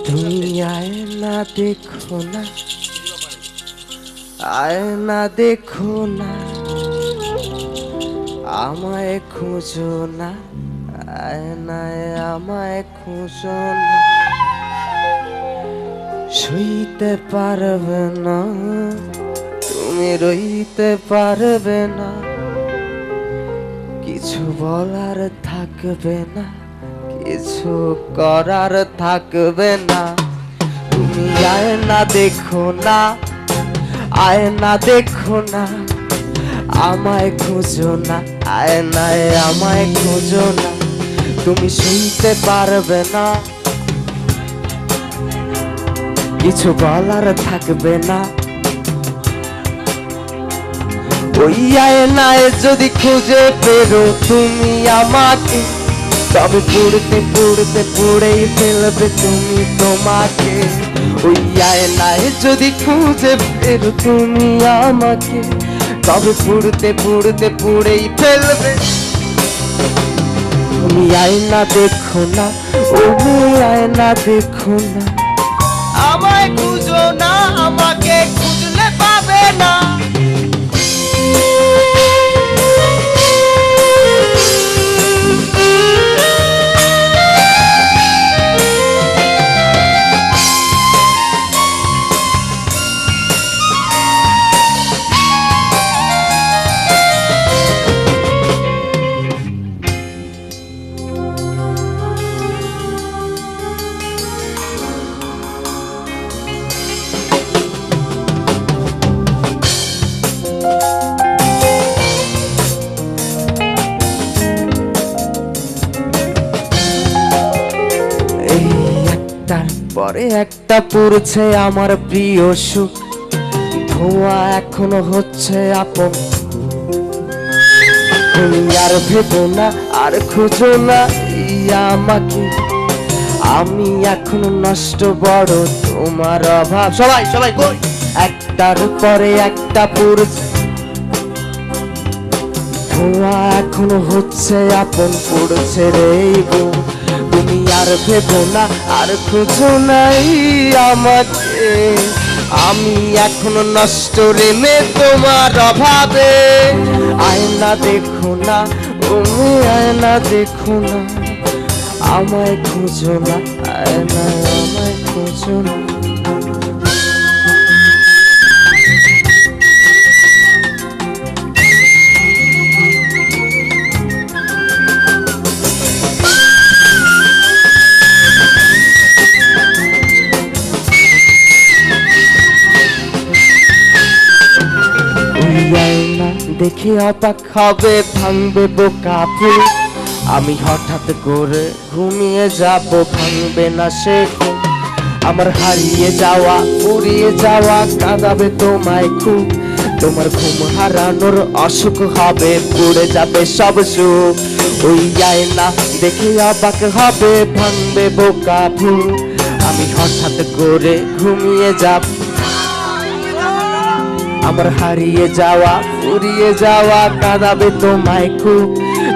তুমি আয়না দেখো না, আয়না দেখো না, আমায় খুঁজো না, আয়নায় আমায় খুঁজো না। শুইতে পারবে না, তুমি রইতে পারবে না, কিছু বলার থাকবে না, কিছু করার থাকবে না। তুমি আয়না দেখো না, আয়না দেখো না, আমায় খুঁজো না, আয়নায় আমায় খুঁজো না। তুমি শুনতে পারবে না, কিছু বলার থাকবে না। ওই আয়নায় যদি খুঁজে পেরো তুমি আমাকে, তবে পুড়তে পুড়তে পুড়েই ফেলবে তুমি তোমাকে। ওই আয়নায় যদি খুঁজে পেরো তুমি আমাকে, তবে পুড়তে পুড়তে পুড়েই ফেলবে। তুমি আয়না দেখো না, ও আয়না দেখো না, আমায় খুঁজো না, আমাকে খুঁজলে পাবে না। পরে একটা পড়ছে আমার প্রিয় সুখ, ধোঁয়া এখনো হচ্ছে আপন। তুমি আর ভেবো না, আর খুঁজো না আমাকে, আমি এখনো নষ্ট বড় তোমার অভাব। সবাই সবাই কই, একটার পরে একটা পড়ছে, ধোঁয়া এখনো হচ্ছে আপন, পড়ছে রে গো। তুমি আর ভেবো না, আর খুঁজো নাই আমাকে, আমি এখনো নষ্ট রেমে তোমার অভাবে। আয়না দেখো না, তুমি আয়না দেখো না, আমায় খুঁজো না, আয়না আমায় খুঁজো না। দেখে অবাক হবে, ভাঙবে বোকা ফুল। আমি হঠাৎ করে ঘুমিয়ে যাব, ভাঙবে না সে ঘুম। আমার হারিয়ে যাওয়া, উড়িয়ে যাওয়া কাঁদাবে তোমায় খুব। তোমার ঘুম হারানোর অসুখ হবে, পুড়ে যাবে সব সুখ। ওই আয়না দেখে অবাক হবে, ভাঙবে বোকা ফুল। আমি হঠাৎ করে ঘুমিয়ে যাব, আমার হারিয়ে যাওয়া, উড়িয়ে যাওয়া কাঁদাবে তোমায় খুব।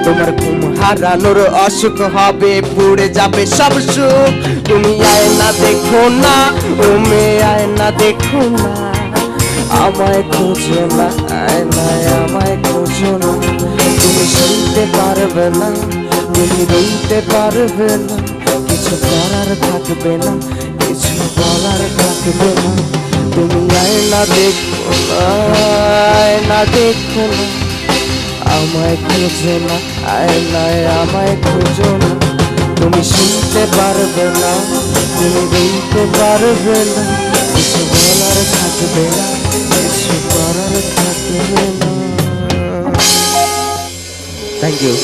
তোমার ঘুম হারানোর অসুখ হবে, পুড়ে যাবে সব সুখ। তুমি আয়না দেখো না, ও মেয়ে আয়না দেখো না, আমায় খুঁজো না, আয়নায় আমায় খুঁজো না। তুমি শুনতে পারবে না, তুমি রইতে পারবে না, কিছু করার থাকবে না, কিছু বলার থাকবে না। তুমি আয়না দেখো না, আয়না দেখো না, আমায় খুঁজো না, আয়নায় আমায় খুঁজো না। তুমি শুনতে পারবে না, তুমি বলতে পারবে না, কিছু বলার থাকবে না, কিছু করার থাকবে না। Thank you.